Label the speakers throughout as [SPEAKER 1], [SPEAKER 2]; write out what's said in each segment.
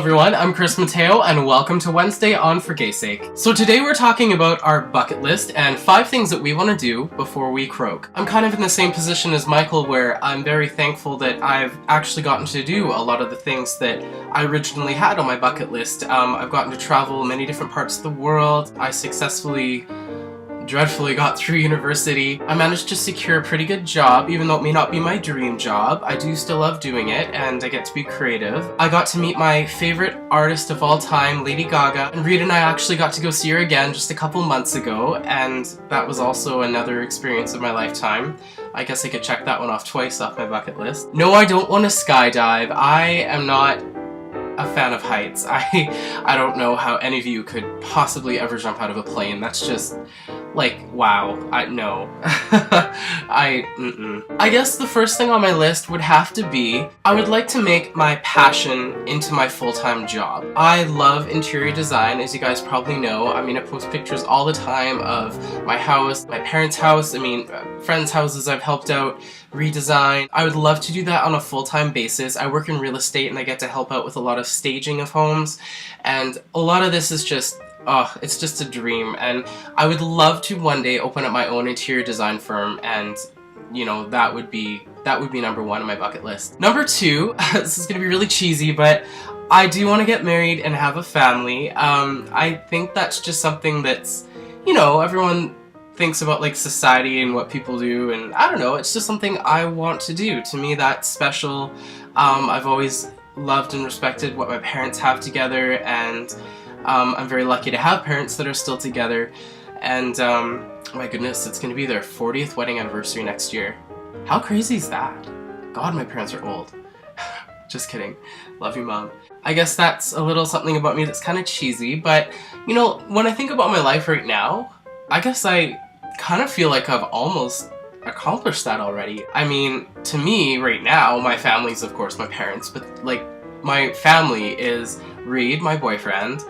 [SPEAKER 1] everyone, I'm Matteo, and welcome to Wednesday on ForGaySake. So today we're talking about our bucket list and 5 things that we want to do before we croak. I'm kind of in the same position as Michael, where I'm very thankful that I've actually gotten to do a lot of the things that I originally had on my bucket list. I've gotten to travel many different parts of the world. I successfully dreadfully got through university. I managed to secure a pretty good job, even though it may not be my dream job. I do still love doing it, and I get to be creative. I got to meet my favorite artist of all time, Lady Gaga, and Reed and I actually got to go see her again just a couple months ago, and that was also another experience of my lifetime. I guess I could check that one off twice off my bucket list. No, I don't want to skydive. I am not a fan of heights. I don't know how any of you could possibly ever jump out of a plane. That's just like, wow. No. I guess the first thing on my list would have to be, I would like to make my passion into my full-time job. I love interior design, as you guys probably know. I mean, I post pictures all the time of my house, my parents' house, friends' houses I've helped out redesign. I would love to do that on a full-time basis. I work in real estate and I get to help out with a lot of staging of homes, and a lot of this is just it's just a dream, and I would love to one day open up my own interior design firm, and you know, that would be number 1 on my bucket list. Number 2, this is gonna be really cheesy, but I do want to get married and have a family. I think that's just something that's, you know, everyone thinks about like society and what people do, and I don't know, it's just something I want to do. To me, that's special. I've always loved and respected what my parents have together, and I'm very lucky to have parents that are still together, and my goodness, it's gonna be their 40th wedding anniversary next year. How crazy is that? God, my parents are old. Just kidding. Love you, Mom. I guess that's a little something about me that's kind of cheesy, but you know, when I think about my life right now, I guess I kind of feel like I've almost accomplished that already. I mean, to me right now, my family's of course my parents, but like my family is Reed, my boyfriend.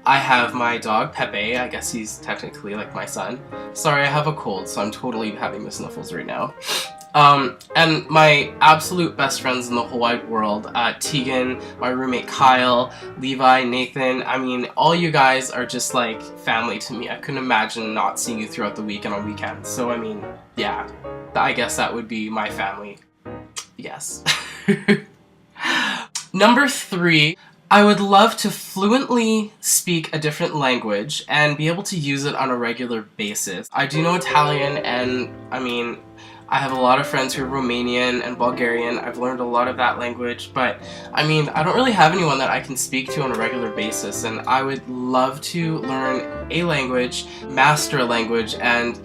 [SPEAKER 1] I have my dog Pepe, I guess he's technically like my son. Sorry, I have a cold, so I'm totally having the sniffles right now. And my absolute best friends in the whole wide world, Tegan, my roommate Kyle, Levi, Nathan. I mean, all you guys are just like family to me. I couldn't imagine not seeing you throughout the week and on weekends. So I mean, yeah, I guess that would be my family. Yes. Number 3, I would love to fluently speak a different language and be able to use it on a regular basis. I do know Italian, and I mean, I have a lot of friends who are Romanian and Bulgarian. I've learned a lot of that language, but I mean, I don't really have anyone that I can speak to on a regular basis, and I would love to learn a language, master a language, and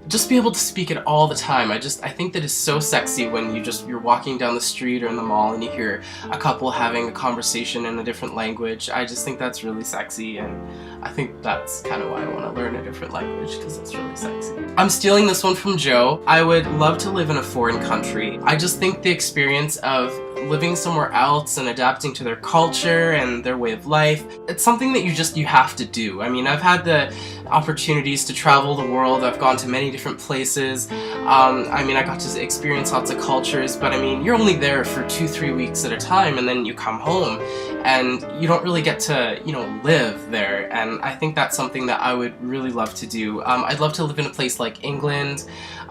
[SPEAKER 1] just be able to speak it all the time. I think that is so sexy when you're walking down the street or in the mall and you hear a couple having a conversation in a different language. I just think that's really sexy, and I think that's kind of why I want to learn a different language, because it's really sexy. I'm stealing this one from Joe. I would love to live in a foreign country. I just think the experience of living somewhere else and adapting to their culture and their way of life, it's something that you have to do. I mean, I've had the opportunities to travel the world. I've gone to many different places. I mean, I got to experience lots of cultures, but I mean, you're only there for 2-3 weeks at a time, and then you come home and you don't really get to, you know, live there. And I think that's something that I would really love to do. I'd love to live in a place like England,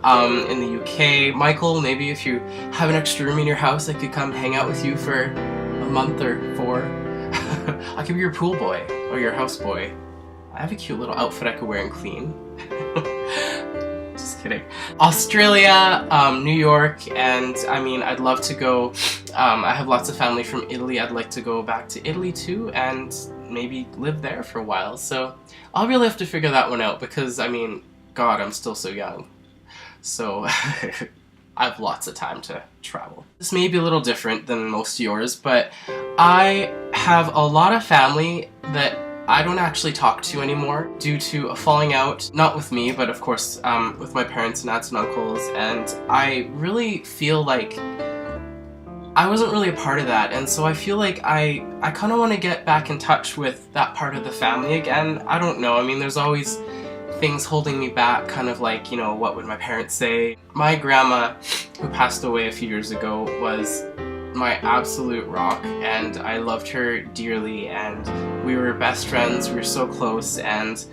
[SPEAKER 1] in the UK. Michael, maybe if you have an extra room in your house, I could come hang out with you for a month or 4. I could be your pool boy or your house boy. I have a cute little outfit I could wear and clean. Just kidding. Australia, New York, and I mean, I'd love to go. I have lots of family from Italy. I'd like to go back to Italy too, and maybe live there for a while. So I'll really have to figure that one out, because I mean, God, I'm still so young. So I have lots of time to travel. This may be a little different than most of yours, but I have a lot of family that I don't actually talk to anymore due to a falling out, not with me, but of course with my parents and aunts and uncles, and I really feel like I wasn't really a part of that, and so I feel like I kind of want to get back in touch with that part of the family again. I don't know, I mean, there's always things holding me back, kind of like, you know, what would my parents say? My grandma, who passed away a few years ago, was my absolute rock, and I loved her dearly, and we were best friends, we were so close, and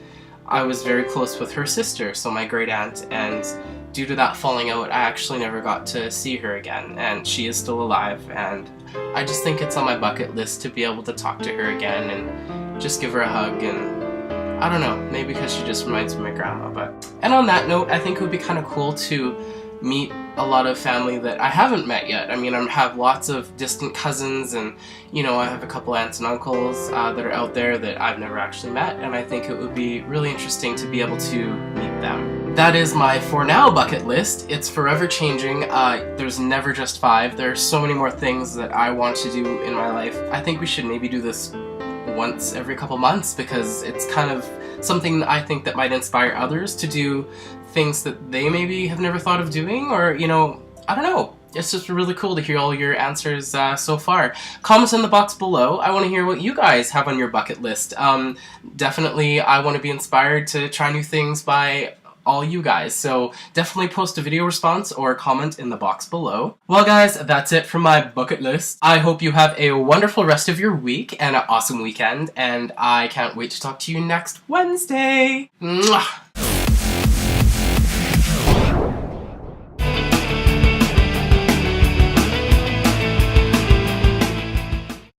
[SPEAKER 1] I was very close with her sister, so my great aunt, and due to that falling out, I actually never got to see her again, and she is still alive, and I just think it's on my bucket list to be able to talk to her again and just give her a hug, and I don't know, maybe because she just reminds me of my grandma, but... And on that note, I think it would be kind of cool to meet a lot of family that I haven't met yet. I mean, I have lots of distant cousins, and, you know, I have a couple aunts and uncles that are out there that I've never actually met, and I think it would be really interesting to be able to meet them. That is my For Now bucket list. It's forever changing. There's never just 5. There are so many more things that I want to do in my life. I think we should maybe do this once every couple months, because it's kind of something I think that might inspire others to do things that they maybe have never thought of doing, or, you know, I don't know. It's just really cool to hear all your answers so far. Comment in the box below. I want to hear what you guys have on your bucket list. Definitely, I want to be inspired to try new things by all you guys, so definitely post a video response or comment in the box below. Well guys, that's it for my bucket list. I hope you have a wonderful rest of your week and an awesome weekend, and I can't wait to talk to you next Wednesday. Mwah!